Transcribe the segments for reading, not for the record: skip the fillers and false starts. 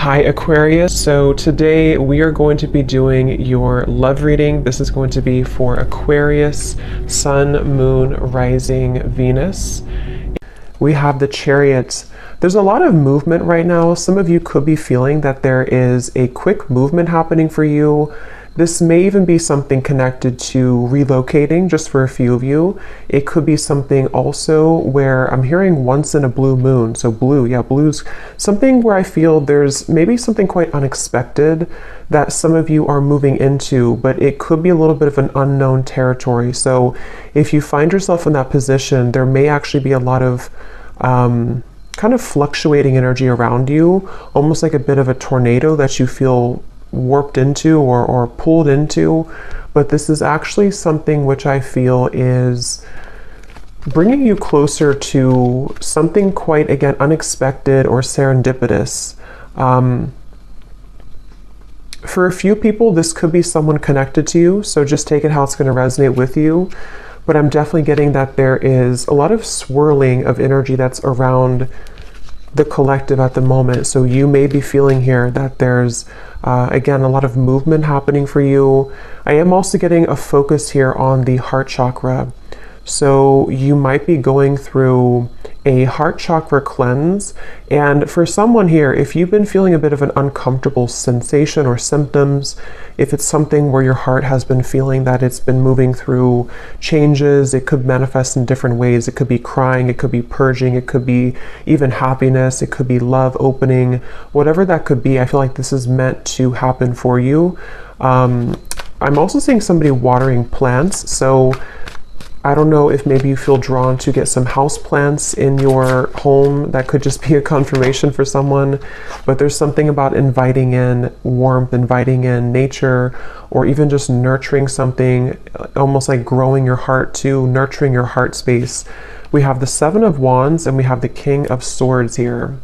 Hi Aquarius, so today we are going to be doing your love reading. This is going to be for Aquarius, Sun, Moon, Rising, Venus. We have the Chariot. There's a lot of movement right now. Some of you could be feeling that there is a quick movement happening for you. This may even be something connected to relocating, just for a few of you. It could be something also where I'm hearing once in a blue moon. So blue, yeah, blue's something where I feel there's maybe something quite unexpected that some of you are moving into, but it could be a little bit of an unknown territory. So if you find yourself in that position, there may actually be a lot of kind of fluctuating energy around you, almost like a bit of a tornado that you feel warped into or pulled into. But this is actually something which I feel is bringing you closer to something quite, again, unexpected or serendipitous. For a few people, this could be someone connected to you, so just take it how it's going to resonate with you. But I'm definitely getting that there is a lot of swirling of energy that's around the collective at the moment. So you may be feeling here that there's again a lot of movement happening for you. I am also getting a focus here on the heart chakra. So you might be going through a heart chakra cleanse. And for someone here, if you've been feeling a bit of an uncomfortable sensation or symptoms, if it's something where your heart has been feeling that it's been moving through changes, it could manifest in different ways. It could be crying, it could be purging, it could be even happiness, it could be love opening, whatever that could be. I feel like this is meant to happen for you. I'm also seeing somebody watering plants. So I don't know if maybe you feel drawn to get some house plants in your home. That could just be a confirmation for someone, but there's something about inviting in warmth, inviting in nature, or even just nurturing something, almost like growing your heart too, nurturing your heart space. We have the Seven of Wands and we have the King of Swords here.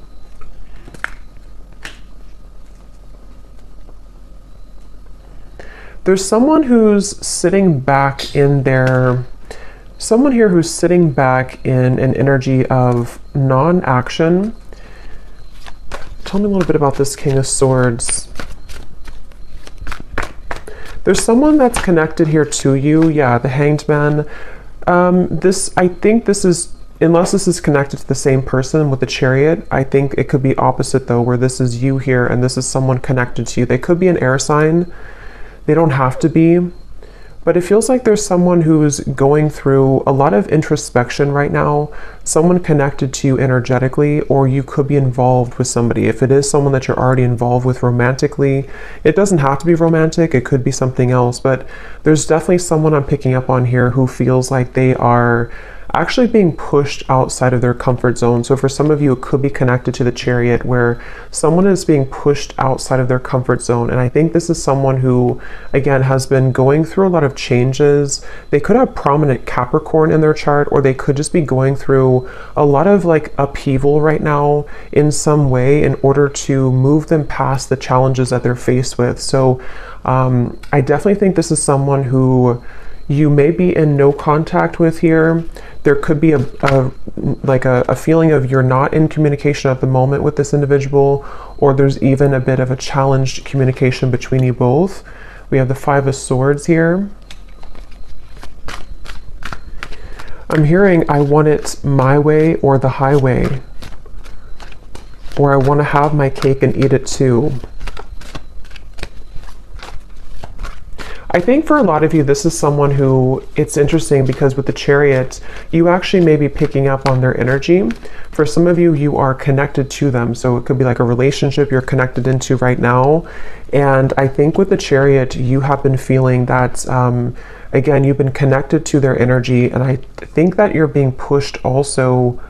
There's someone who's sitting back in their Someone here who's sitting back in an energy of non-action. Tell me a little bit about this King of Swords. There's someone that's connected here to you. Yeah, the Hanged Man. I think this is, unless this is connected to the same person with the Chariot, I think it could be opposite though, where this is you here and this is someone connected to you. They could be an air sign. They don't have to be. But it feels like there's someone who's going through a lot of introspection right now, someone connected to you energetically, or you could be involved with somebody. If it is someone that you're already involved with romantically, it doesn't have to be romantic, it could be something else, but there's definitely someone I'm picking up on here who feels like they are actually being pushed outside of their comfort zone. So for some of you, it could be connected to the Chariot, where someone is being pushed outside of their comfort zone. And I think this is someone who, again, has been going through a lot of changes. They could have prominent Capricorn in their chart, or they could just be going through a lot of like upheaval right now in some way in order to move them past the challenges that they're faced with. So I definitely think this is someone who you may be in no contact with here. There could be a feeling of you're not in communication at the moment with this individual, or there's even a bit of a challenged communication between you both. We have the Five of Swords here. I'm hearing I want it my way or the highway, or I want to have my cake and eat it too. I think for a lot of you, this is someone who, it's interesting because with the Chariot, you actually may be picking up on their energy. For some of you, you are connected to them. So it could be like a relationship you're connected into right now. And I think with the Chariot, you have been feeling that, again, you've been connected to their energy. And I think that you're being pushed also.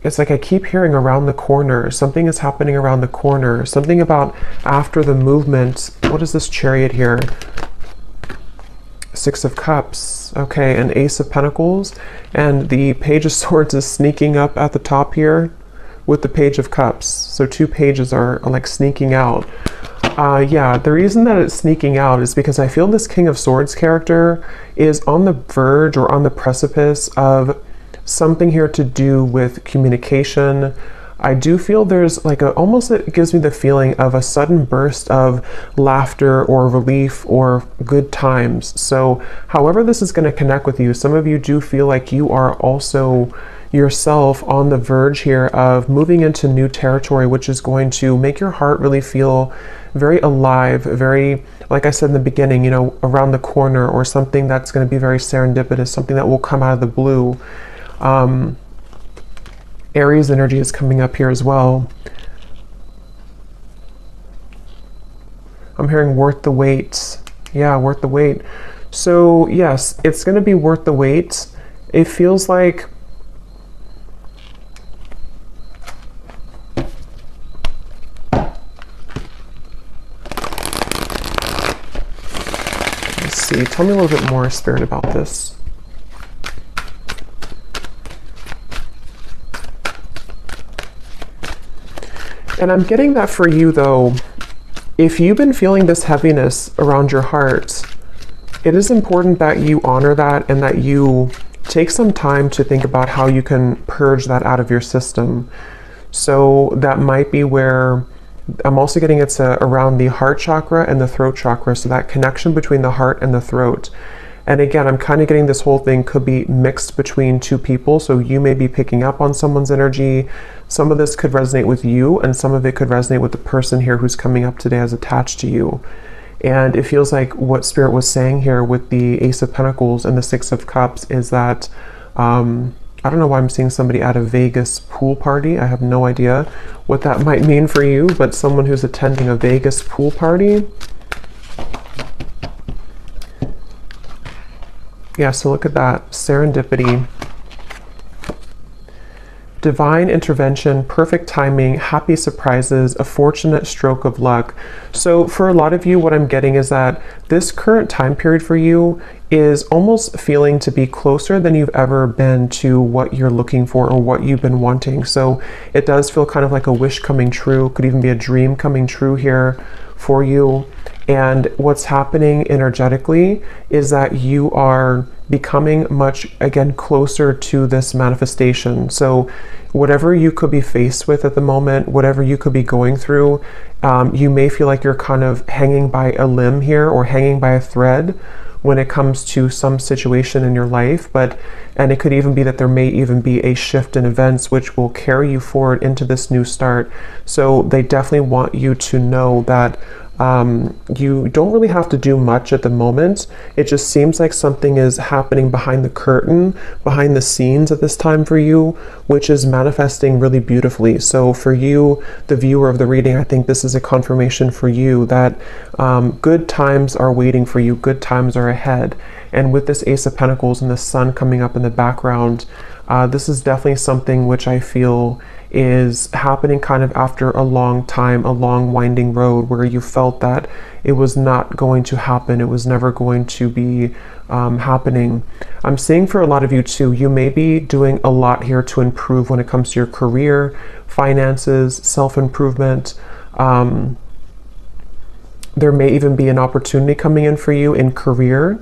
It's like I keep hearing around the corner. Something is happening around the corner. Something about after the movement. What is this Chariot here? Six of Cups. Okay, an Ace of Pentacles. And the Page of Swords is sneaking up at the top here with the Page of Cups. So two pages are like sneaking out. Yeah, the reason that it's sneaking out is because I feel this King of Swords character is on the verge or on the precipice of something here to do with communication, I do feel there's like almost it gives me the feeling of a sudden burst of laughter or relief or good times. So however this is going to connect with you, some of you do feel like you are also yourself on the verge here of moving into new territory, which is going to make your heart really feel very alive, very, like I said in the beginning, you know, around the corner, or something that's going to be very serendipitous, something that will come out of the blue. Aries energy is coming up here as well. I'm hearing worth the wait. Yeah, worth the wait. So yes, it's going to be worth the wait. It feels like tell me a little bit more, Spirit, about this. And I'm getting that for you, though, if you've been feeling this heaviness around your heart, it is important that you honor that and that you take some time to think about how you can purge that out of your system. So that might be where I'm also getting it's around the heart chakra and the throat chakra, so that connection between the heart and the throat. And again, I'm kind of getting this whole thing could be mixed between two people, so you may be picking up on someone's energy. Some of this could resonate with you, and some of it could resonate with the person here who's coming up today as attached to you. And it feels like what Spirit was saying here with the Ace of Pentacles and the Six of Cups is that I don't know why I'm seeing somebody at a Vegas pool party. I have no idea what that might mean for you, but someone who's attending a Vegas pool party. Yeah, so look at that. Serendipity. Divine intervention, perfect timing, happy surprises, a fortunate stroke of luck. So for a lot of you, what I'm getting is that this current time period for you is almost feeling to be closer than you've ever been to what you're looking for or what you've been wanting. So it does feel kind of like a wish coming true, could even be a dream coming true here for you. And what's happening energetically is that you are becoming much, again, closer to this manifestation. So whatever you could be faced with at the moment, whatever you could be going through, you may feel like you're kind of hanging by a limb here or hanging by a thread when it comes to some situation in your life. And it could even be that there may even be a shift in events which will carry you forward into this new start. So they definitely want you to know that you don't really have to do much at the moment. It just seems like something is happening behind the curtain, behind the scenes at this time for you, which is manifesting really beautifully. So for you, the viewer of the reading, I think this is a confirmation for you that good times are waiting for you, good times are ahead. And with this Ace of Pentacles and the sun coming up in the background, this is definitely something which I feel is happening kind of after a long time, a long winding road where you felt that it was not going to happen. It was never going to be happening. I'm seeing for a lot of you too, you may be doing a lot here to improve when it comes to your career, finances, self-improvement. There may even be an opportunity coming in for you in career.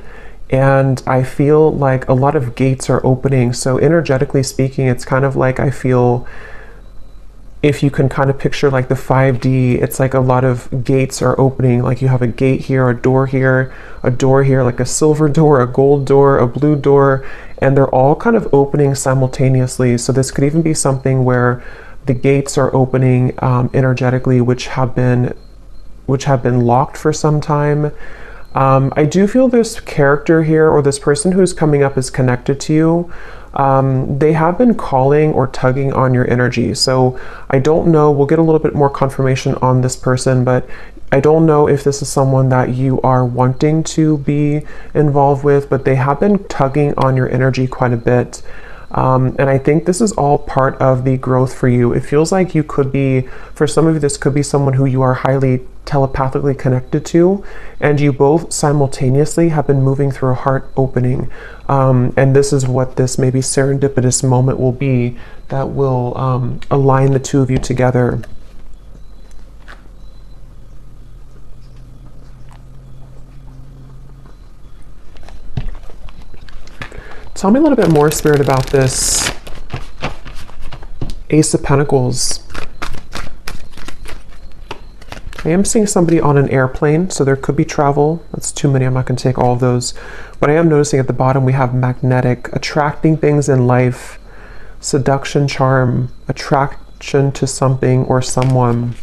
And I feel like a lot of gates are opening. So energetically speaking, it's kind of like I feel, if you can kind of picture like the 5D, it's like a lot of gates are opening. Like you have a gate here, a door here, like a silver door, a gold door, a blue door, and they're all kind of opening simultaneously. So this could even be something where the gates are opening energetically, which have been locked for some time. I do feel this character here, or this person who's coming up, is connected to you. They have been calling or tugging on your energy. So I don't know, we'll get a little bit more confirmation on this person, but I don't know if this is someone that you are wanting to be involved with, but they have been tugging on your energy quite a bit. And I think this is all part of the growth for you. It feels like you could be, for some of you, this could be someone who you are highly telepathically connected to, and you both simultaneously have been moving through a heart opening. And this is what this maybe serendipitous moment will be that will align the two of you together. Tell me a little bit more, Spirit, about this Ace of Pentacles. I am seeing somebody on an airplane, so there could be travel. That's too many, I'm not going to take all of those. But I am noticing at the bottom we have magnetic, attracting things in life, seduction, charm, attraction to something or someone.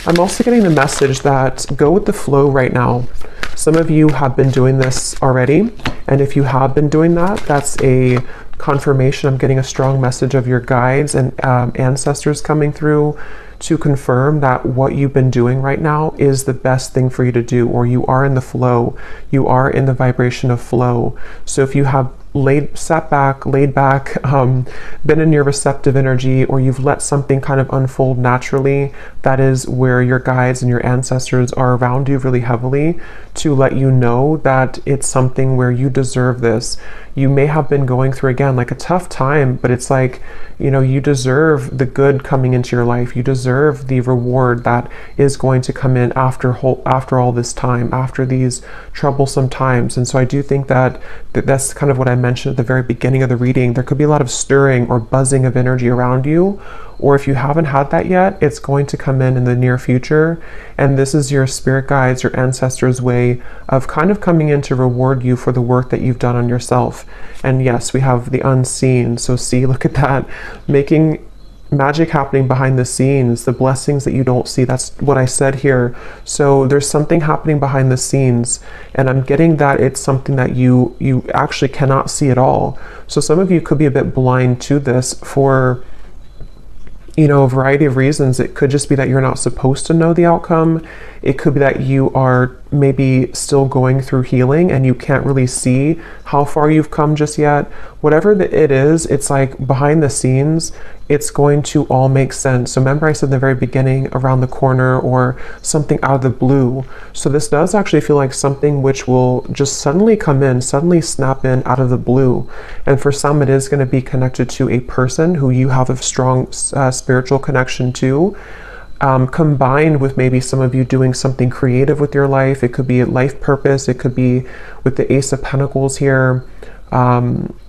I'm also getting the message that go with the flow right now. Some of you have been doing this already, and if you have been doing that, that's a confirmation. I'm getting a strong message of your guides and ancestors coming through to confirm that what you've been doing right now is the best thing for you to do, or you are in the flow, you are in the vibration of flow. So if you have sat back, laid back, been in your receptive energy, or you've let something kind of unfold naturally, that is where your guides and your ancestors are around you really heavily to let you know that it's something where you deserve this. You may have been going through, again, like a tough time, but it's like, you know, you deserve the good coming into your life. You deserve the reward that is going to come in after all this time, after these troublesome times. And so I do think that that's kind of what I mentioned at the very beginning of the reading. There could be a lot of stirring or buzzing of energy around you, or if you haven't had that yet, it's going to come in the near future. And this is your spirit guides, your ancestors' way of kind of coming in to reward you for the work that you've done on yourself. And yes, we have the unseen. So see, look at that, making magic happening behind the scenes, the blessings that you don't see. That's what I said here. So there's something happening behind the scenes, and I'm getting that it's something that you actually cannot see at all. So some of you could be a bit blind to this for, you know, a variety of reasons. It could just be that you're not supposed to know the outcome. It could be that you are maybe still going through healing and you can't really see how far you've come just yet. Whatever it is, it's like behind the scenes, it's going to all make sense. So remember I said in the very beginning, around the corner or something out of the blue. So this does actually feel like something which will just suddenly come in, suddenly snap in out of the blue. And for some, it is going to be connected to a person who you have a strong spiritual connection to. Combined with maybe some of you doing something creative with your life. It could be a life purpose. It could be with the Ace of Pentacles here.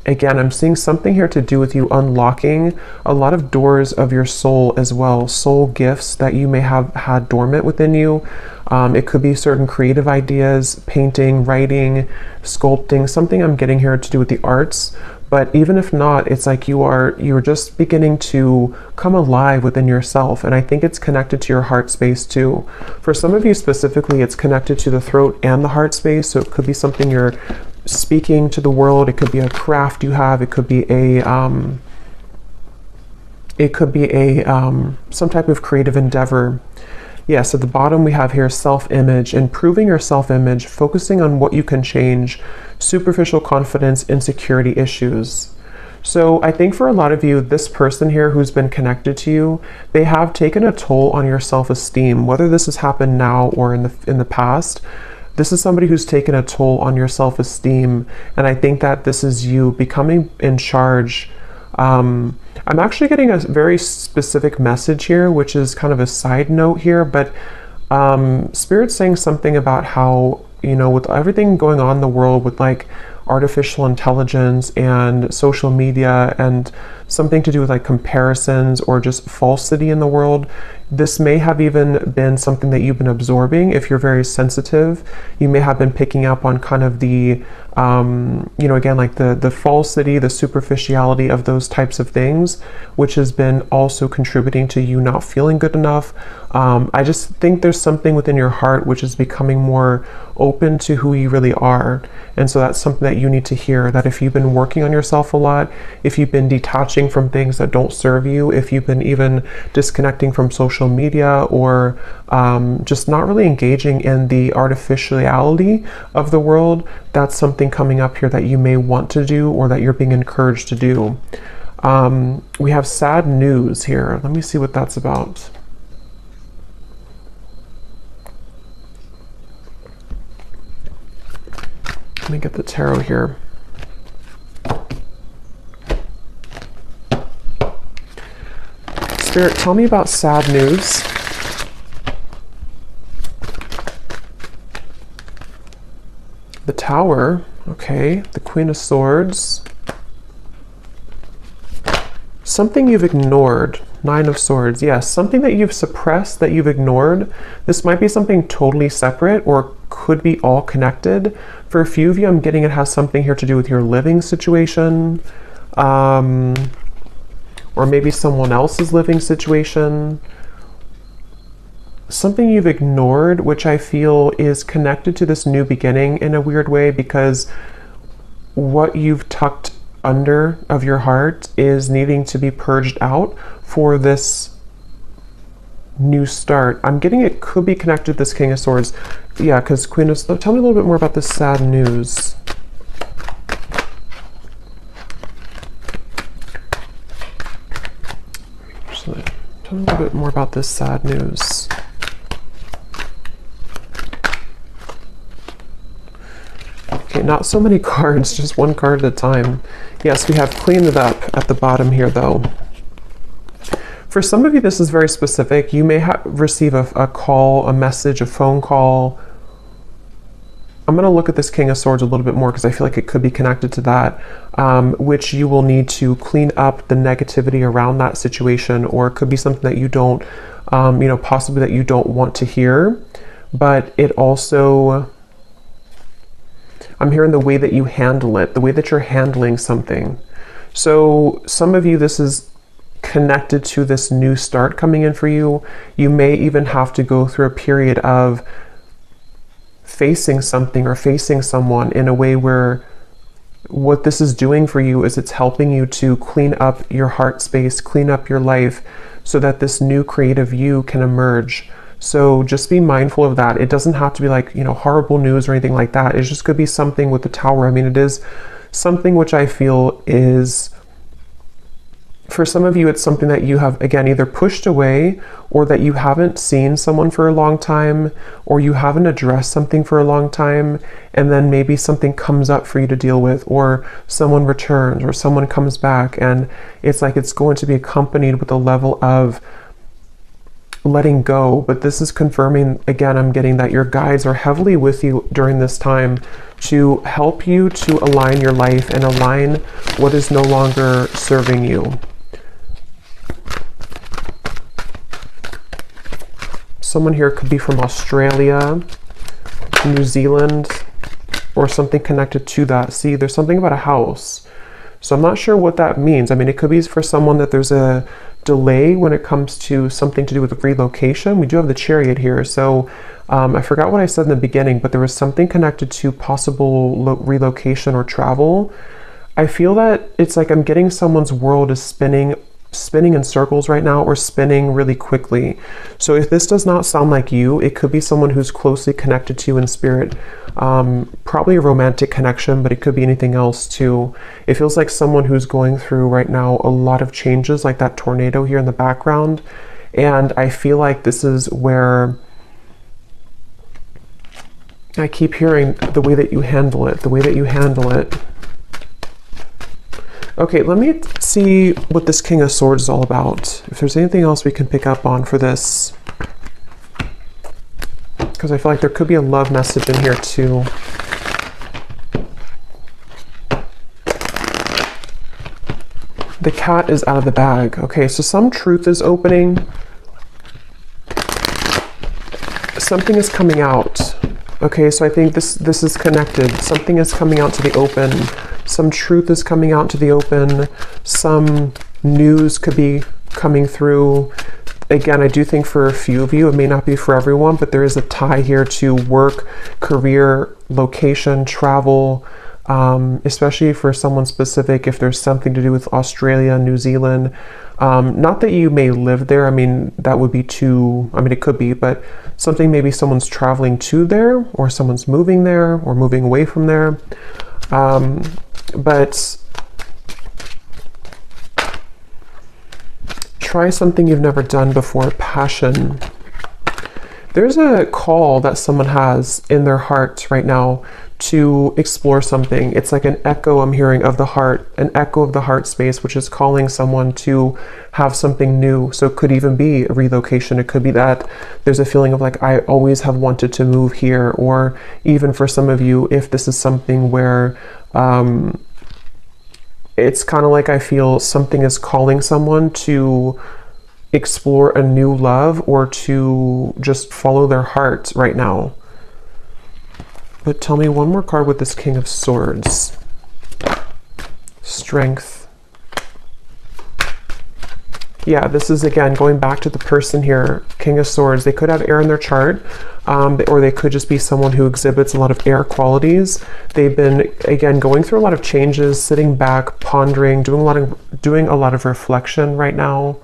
Again, I'm seeing something here to do with you unlocking a lot of doors of your soul as well. Soul gifts that you may have had dormant within you. It could be certain creative ideas, painting, writing, sculpting, something I'm getting here to do with the arts. But even if not, it's like you're just beginning to come alive within yourself. And I think it's connected to your heart space too. For some of you specifically, it's connected to the throat and the heart space. So it could be something you're speaking to the world. It could be a craft you have. It could be some type of creative endeavor. Yes, at the bottom we have here self-image, improving your self-image, focusing on what you can change, superficial confidence, insecurity issues. So I think for a lot of you, this person here who's been connected to you, they have taken a toll on your self-esteem, whether this has happened now or in the past. This is somebody who's taken a toll on your self-esteem, and I think that this is you becoming in charge. I'm actually getting a very specific message here, which is kind of a side note here, but Spirit's saying something about how, you know, with everything going on in the world with like artificial intelligence and social media and something to do with like comparisons or just falsity in the world, this may have even been something that you've been absorbing. If you're very sensitive, you may have been picking up on kind of the, you know, again, like the falsity, the superficiality of those types of things, which has been also contributing to you not feeling good enough. I just think there's something within your heart which is becoming more open to who you really are. And so that's something that you need to hear, that if you've been working on yourself a lot, if you've been detaching from things that don't serve you, if you've been even disconnecting from social media or just not really engaging in the artificiality of the world, that's something coming up here that you may want to do or that you're being encouraged to do. We have sad news here. Let me see what that's about. Let me get the tarot here. Spirit, tell me about sad news. The Tower, okay. The Queen of Swords. Something you've ignored. Nine of Swords. Yes, something that you've suppressed, that you've ignored. This might be something totally separate or could be all connected. For a few of you, I'm getting it has something here to do with your living situation. Or maybe someone else's living situation. Something you've ignored, which I feel is connected to this new beginning in a weird way, because what you've tucked under of your heart is needing to be purged out for this new start. I'm getting it could be connected to this King of Swords. Yeah, because Queen of... Tell me a little bit more about this sad news. Tell me a little bit more about this sad news. Okay, not so many cards, just one card at a time. Yes, we have cleaned it up at the bottom here, though. For some of you, this is very specific. You may receive a call, a message, a phone call. I'm going to look at this King of Swords a little bit more because I feel like it could be connected to that, which you will need to clean up the negativity around that situation, or it could be something that you don't, you know, possibly that you don't want to hear. But it also... I'm hearing the way that you handle it, the way that you're handling something. So some of you, this is connected to this new start coming in for you. You may even have to go through a period of facing something or facing someone in a way where what this is doing for you is it's helping you to clean up your heart space, clean up your life, so that this new creative you can emerge. So just be mindful of that. It doesn't have to be like, you know, horrible news or anything like that. It just could be something with the Tower. I mean, it is something which I feel is, for some of you, it's something that you have, again, either pushed away, or that you haven't seen someone for a long time, or you haven't addressed something for a long time, and then maybe something comes up for you to deal with, or someone returns, or someone comes back, and it's like it's going to be accompanied with a level of letting go. But this is confirming, again, I'm getting that your guides are heavily with you during this time to help you to align your life and align what is no longer serving you. Someone here could be from Australia, New Zealand, or something connected to that. See, there's something about a house. So I'm not sure what that means. I mean, it could be for someone that there's a delay when it comes to something to do with relocation. We do have the Chariot here. So I forgot what I said in the beginning, but there was something connected to possible relocation or travel. I feel that it's like I'm getting someone's world is spinning in circles right now, or spinning really quickly. So if this does not sound like you, it could be someone who's closely connected to you in spirit. Probably a romantic connection, but it could be anything else too. It feels like someone who's going through right now a lot of changes, like that tornado here in the background. And I feel like this is where I keep hearing the way that you handle it, the way that you handle it. Okay, let me see what this King of Swords is all about. If there's anything else we can pick up on for this. Because I feel like there could be a love message in here too. The cat is out of the bag. Okay, so some truth is opening. Something is coming out. Okay, so I think this is connected. Something is coming out to the open. Some truth is coming out to the open. Some news could be coming through. Again, I do think for a few of you, it may not be for everyone, but there is a tie here to work, career, location, travel, especially for someone specific, if there's something to do with Australia, New Zealand. Not that you may live there. I mean, that would be too, I mean, it could be, but something maybe someone's traveling to there, or someone's moving there, or moving away from there. But try something you've never done before. Passion. There's a call that someone has in their heart right now to explore something. It's like an echo I'm hearing of the heart, an echo of the heart space, which is calling someone to have something new. So it could even be a relocation. It could be that there's a feeling of like, I always have wanted to move here. Or even for some of you, if this is something where it's kind of like I feel something is calling someone to explore a new love or to just follow their heart right now. But tell me one more card with this King of Swords. Strength. Yeah, this is again going back to the person here, King of Swords. They could have air in their chart, or they could just be someone who exhibits a lot of air qualities. They've been, again, going through a lot of changes, sitting back, pondering, doing a lot of reflection right now.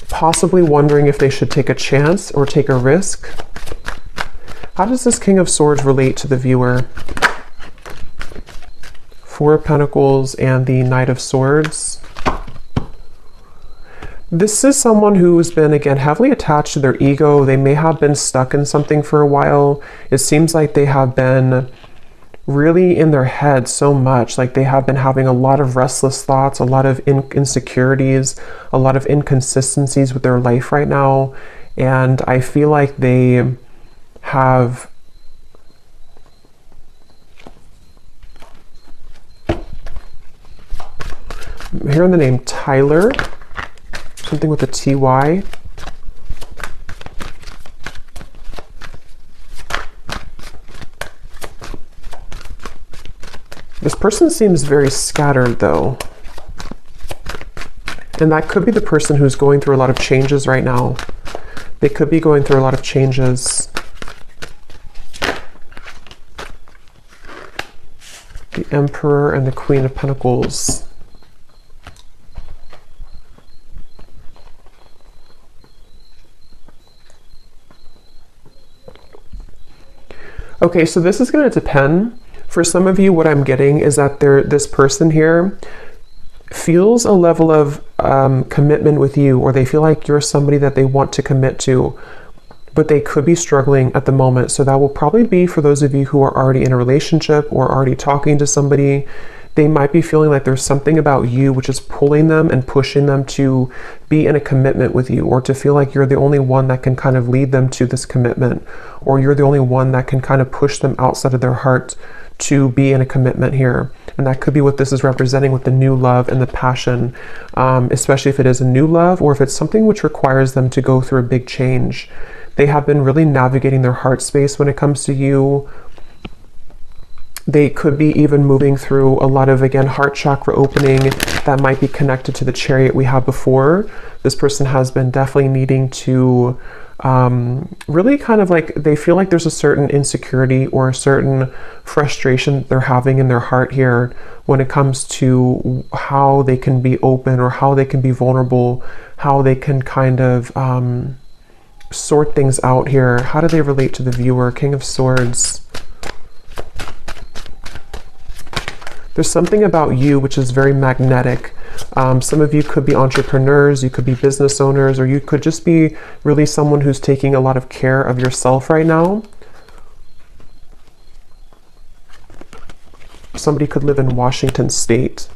Possibly wondering if they should take a chance or take a risk. How does this King of Swords relate to the viewer? Four of Pentacles and the Knight of Swords. This is someone who's been, again, heavily attached to their ego. They may have been stuck in something for a while. It seems like they have been really in their head so much, like they have been having a lot of restless thoughts, a lot of insecurities, a lot of inconsistencies with their life right now. And I feel like they have here in the name Tyler, something with a TY. This person seems very scattered though. And that could be the person who's going through a lot of changes right now. They could be going through a lot of changes. The Emperor and the Queen of Pentacles. Okay, so this is going to depend. For some of you, what I'm getting is that this person here feels a level of commitment with you, or they feel like you're somebody that they want to commit to, but they could be struggling at the moment. So that will probably be for those of you who are already in a relationship or already talking to somebody. They might be feeling like there's something about you which is pulling them and pushing them to be in a commitment with you, or to feel like you're the only one that can kind of lead them to this commitment, or you're the only one that can kind of push them outside of their heart to be in a commitment here. And that could be what this is representing with the new love and the passion, especially if it is a new love or if it's something which requires them to go through a big change. They have been really navigating their heart space when it comes to you. They could be even moving through a lot of, again, heart chakra opening that might be connected to the Chariot we had before. This person has been definitely needing to really kind of like, they feel like there's a certain insecurity or a certain frustration they're having in their heart here when it comes to how they can be open or how they can be vulnerable, how they can kind of sort things out here. How do they relate to the viewer? King of Swords. There's something about you which is very magnetic. Some of you could be entrepreneurs, you could be business owners, or you could just be really someone who's taking a lot of care of yourself right now. Somebody could live in Washington State.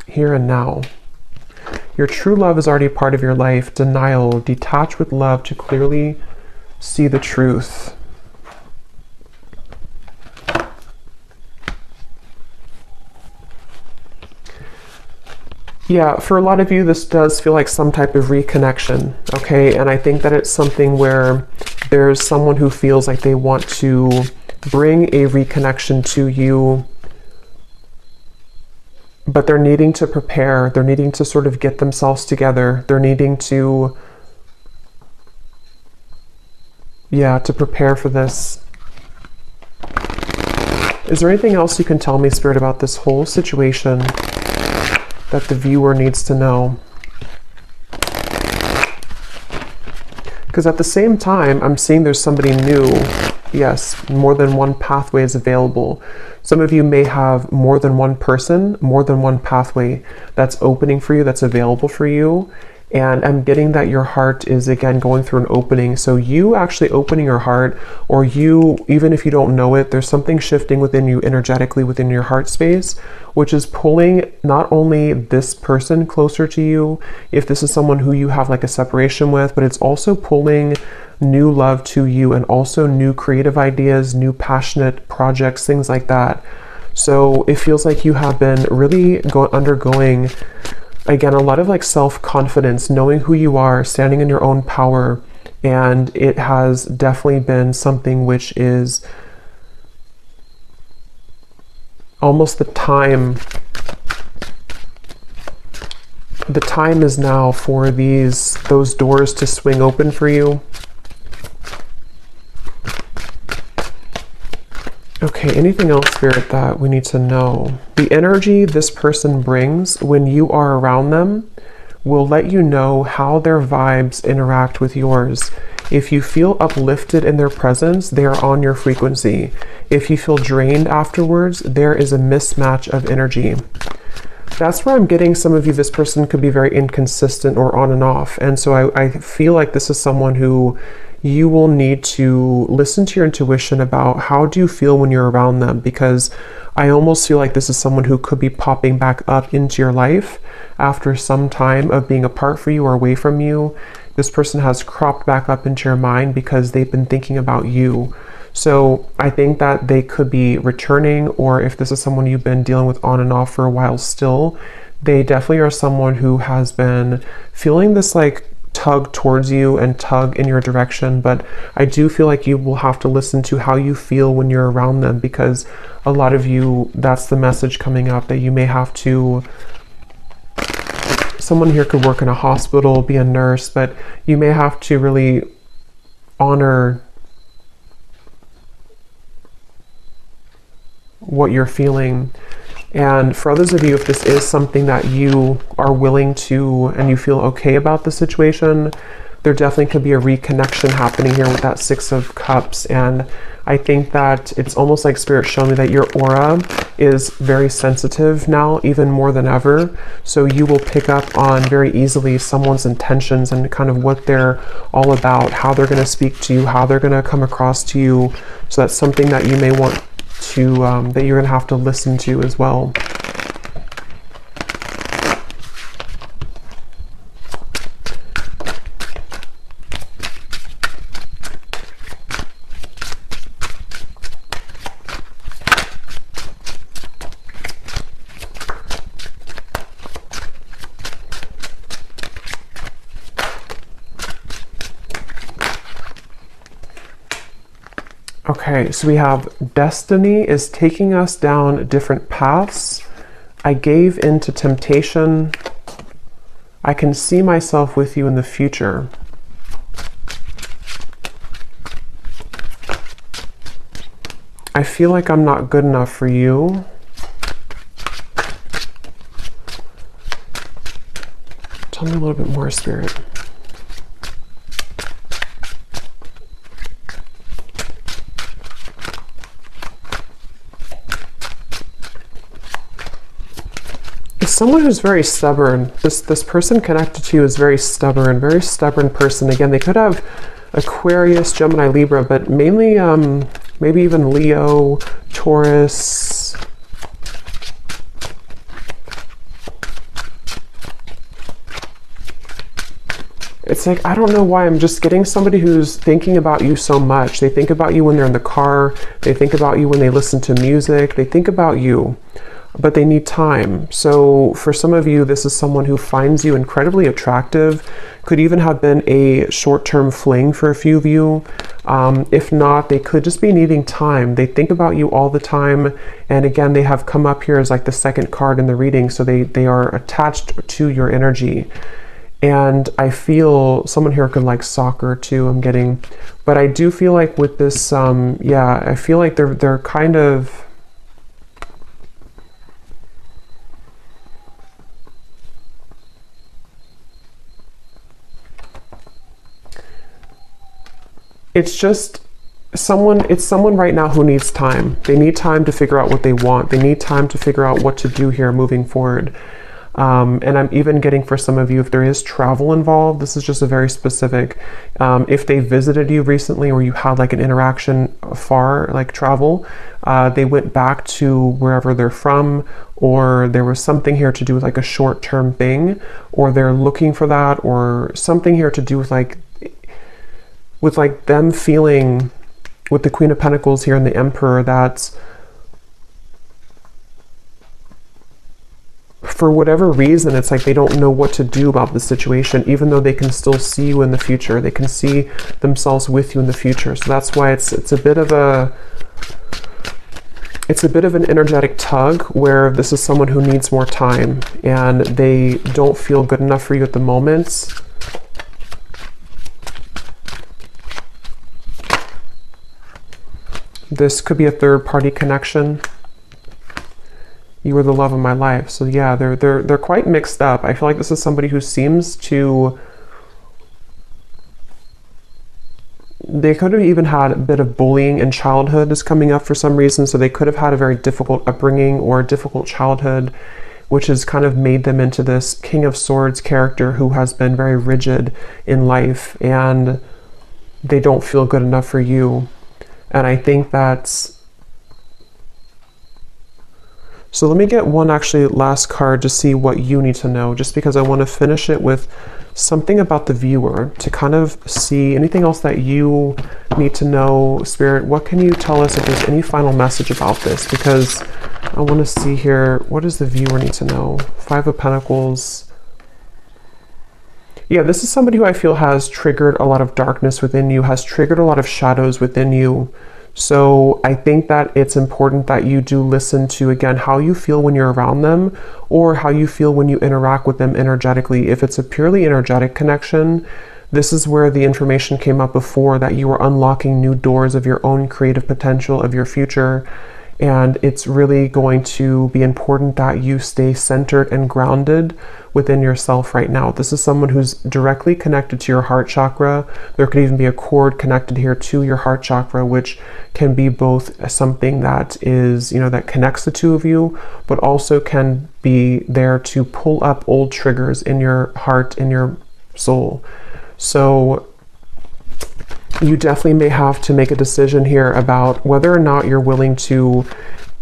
Here and now. Your true love is already part of your life. Denial, detach with love to clearly see the truth. Yeah, for a lot of you, this does feel like some type of reconnection, okay? And I think that it's something where there's someone who feels like they want to bring a reconnection to you, but they're needing to prepare. They're needing to sort of get themselves together. They're needing to, yeah, to prepare for this. Is there anything else you can tell me, Spirit, about this whole situation that the viewer needs to know? Because at the same time, I'm seeing there's somebody new. Yes, more than one pathway is available. Some of you may have more than one person, more than one pathway that's opening for you, that's available for you. And I'm getting that your heart is, again, going through an opening. So you actually opening your heart, or you, even if you don't know it, there's something shifting within you energetically within your heart space, which is pulling not only this person closer to you, if this is someone who you have like a separation with, but it's also pulling new love to you, and also new creative ideas, new passionate projects, things like that. So it feels like you have been really undergoing, again, a lot of like self-confidence, knowing who you are, standing in your own power. And it has definitely been something which is almost the time is now for those doors to swing open for you. Okay, anything else, Spirit, that we need to know? The energy this person brings when you are around them will let you know how their vibes interact with yours. If you feel uplifted in their presence, they are on your frequency. If you feel drained afterwards, there is a mismatch of energy. That's where I'm getting some of you, this person could be very inconsistent or on and off. And so I feel like this is someone who you will need to listen to your intuition about how do you feel when you're around them, because I almost feel like this is someone who could be popping back up into your life after some time of being apart from you or away from you. This person has cropped back up into your mind because they've been thinking about you. So I think that they could be returning, or if this is someone you've been dealing with on and off for a while still, they definitely are someone who has been feeling this like tug towards you and tug in your direction. But I do feel like you will have to listen to how you feel when you're around them, because a lot of you, that's the message coming up, that you may have to, someone here could work in a hospital, be a nurse, but you may have to really honor what you're feeling. And for others of you, if this is something that you are willing to and you feel okay about the situation, there definitely could be a reconnection happening here with that Six of Cups. And I think that it's almost like Spirit showing me that your aura is very sensitive now, even more than ever. So you will pick up on very easily someone's intentions and kind of what they're all about, how they're going to speak to you, how they're going to come across to you. So that's something that you may want to, that you're going to have to listen to as well. Okay, so we have destiny is taking us down different paths. I gave into temptation. I can see myself with you in the future. I feel like I'm not good enough for you. Tell me a little bit more, Spirit. Someone who's very stubborn. This person connected to you is very stubborn person. Again, they could have Aquarius, Gemini, Libra, but mainly maybe even Leo, Taurus. It's like, I don't know why, I'm just getting somebody who's thinking about you so much. They think about you when they're in the car. They think about you when they listen to music. They think about you, but they need time. So for some of you, this is someone who finds you incredibly attractive, could even have been a short-term fling for a few of you. If not, they could just be needing time. They think about you all the time. And again, they have come up here as like the second card in the reading. So they are attached to your energy. And I feel someone here could like soccer too, I'm getting. But I do feel like with this, yeah, I feel like they're kind of, it's someone right now who needs time. They need time to figure out what they want. They need time to figure out what to do here moving forward. And I'm even getting for some of you, if there is travel involved, this is just a very specific, if they visited you recently or you had like an interaction far, like travel, they went back to wherever they're from, or there was something here to do with like a short-term thing, or they're looking for that, or something here to do with like, with like them feeling with the Queen of Pentacles here and the Emperor that for whatever reason, it's like they don't know what to do about the situation, even though they can still see you in the future. They can see themselves with you in the future. So that's why it's a bit of an energetic tug where this is someone who needs more time and they don't feel good enough for you at the moment. This could be a third-party connection. You were the love of my life. So yeah, they're quite mixed up. I feel like this is somebody who seems to... They could have even had a bit of bullying in childhood is coming up for some reason. So they could have had a very difficult upbringing or a difficult childhood, which has kind of made them into this King of Swords character who has been very rigid in life and they don't feel good enough for you. And I think that's... So let me get one actually last card to see what you need to know, just because I want to finish it with something about the viewer to kind of see anything else that you need to know. Spirit, what can you tell us if there's any final message about this? Because I want to see here, what does the viewer need to know? Five of Pentacles. Yeah, this is somebody who I feel has triggered a lot of darkness within you, has triggered a lot of shadows within you. So I think that it's important that you do listen to, again, how you feel when you're around them or how you feel when you interact with them energetically. If it's a purely energetic connection, this is where the information came up before, that you are unlocking new doors of your own creative potential, of your future. And it's really going to be important that you stay centered and grounded within yourself right now. This is someone who's directly connected to your heart chakra. There could even be a cord connected here to your heart chakra, which can be both something that is, you know, that connects the two of you, but also can be there to pull up old triggers in your heart, in your soul. So you definitely may have to make a decision here about whether or not you're willing to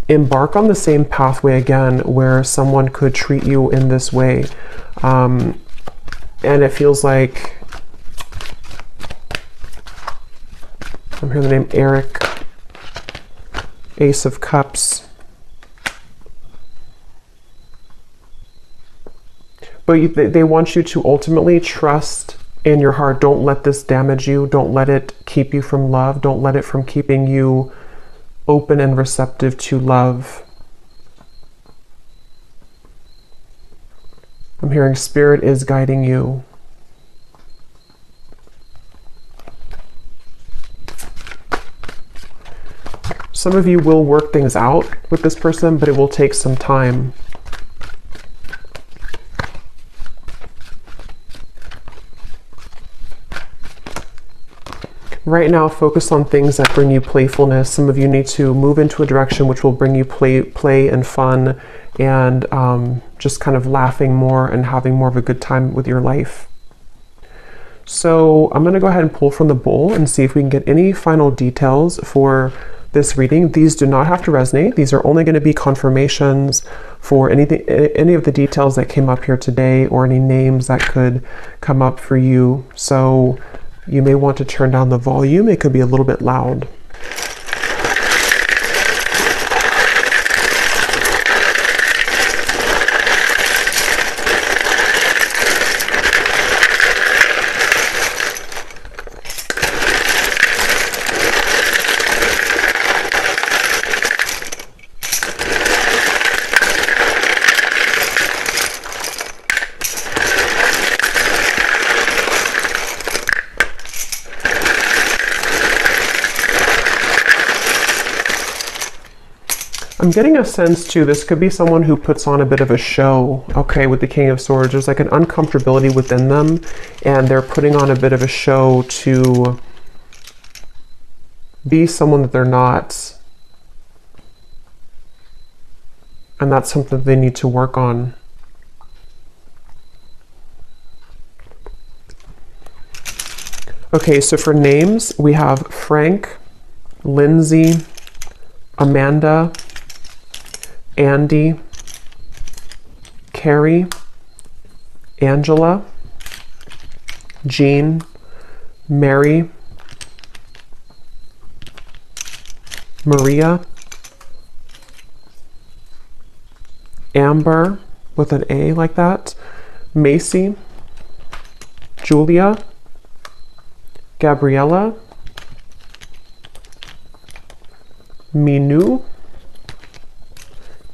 embark on the same pathway again, where someone could treat you in this way. And it feels like, I'm hearing the name Eric, Ace of Cups. But they want you to ultimately trust in your heart. Don't let this damage you. Don't let it keep you from love. Don't let it from keeping you open and receptive to love. I'm hearing Spirit is guiding you. Some of you will work things out with this person, but it will take some time. Right now, focus on things that bring you playfulness. Some of you need to move into a direction which will bring you play and fun and just kind of laughing more and having more of a good time with your life. So I'm going to go ahead and pull from the bowl and see if we can get any final details for this reading. These do not have to resonate. These are only going to be confirmations for any of the details that came up here today or any names that could come up for you. So you may want to turn down the volume. It could be a little bit loud. I'm getting a sense too, this could be someone who puts on a bit of a show, okay, with the King of Swords. There's like an uncomfortability within them, and they're putting on a bit of a show to be someone that they're not. And that's something they need to work on. Okay, so for names, we have Frank, Lindsay, Amanda, Andy, Carrie, Angela, Jean, Mary, Maria, Amber with an A like that, Macy, Julia, Gabriella, Minu,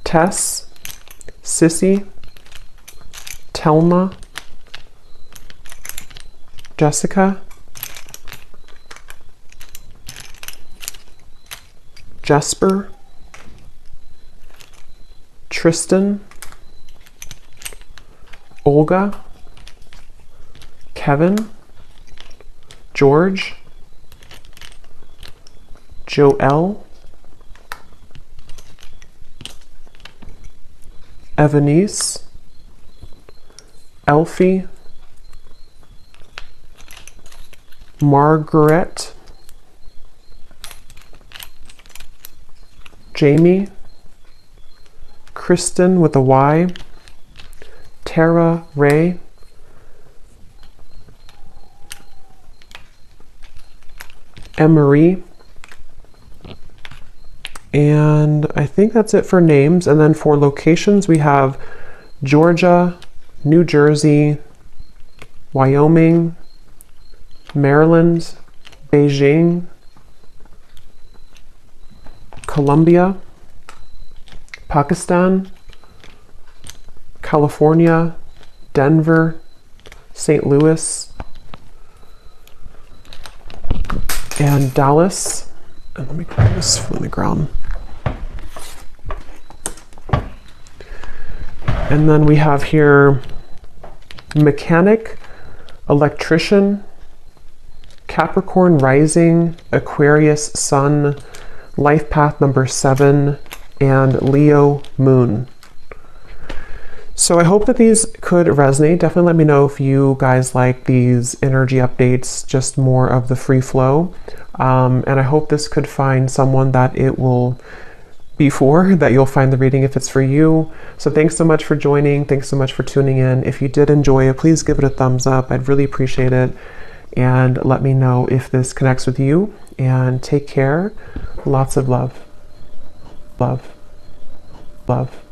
Tess, Sissy, Telma, Jessica, Jesper, Tristan, Olga, Kevin, George, Joelle, Evanice, Elfie, Margaret, Jamie, Kristen with a Y, Tara Ray, Emery, and I think that's it for names. And then for locations, we have Georgia, New Jersey, Wyoming, Maryland, Beijing, Colombia, Pakistan, California, Denver, St. Louis, and Dallas. And let me grab this from the ground. And then we have here mechanic, electrician, Capricorn rising, Aquarius sun, life path number 7, and Leo moon. So I hope that these could resonate. Definitely let me know if you guys like these energy updates, just more of the free flow. And I hope this could find someone that it will be for, that you'll find the reading if it's for you. So thanks so much for joining. Thanks so much for tuning in. If you did enjoy it, please give it a thumbs up. I'd really appreciate it. And let me know if this connects with you. And take care. Lots of love. Love. Love.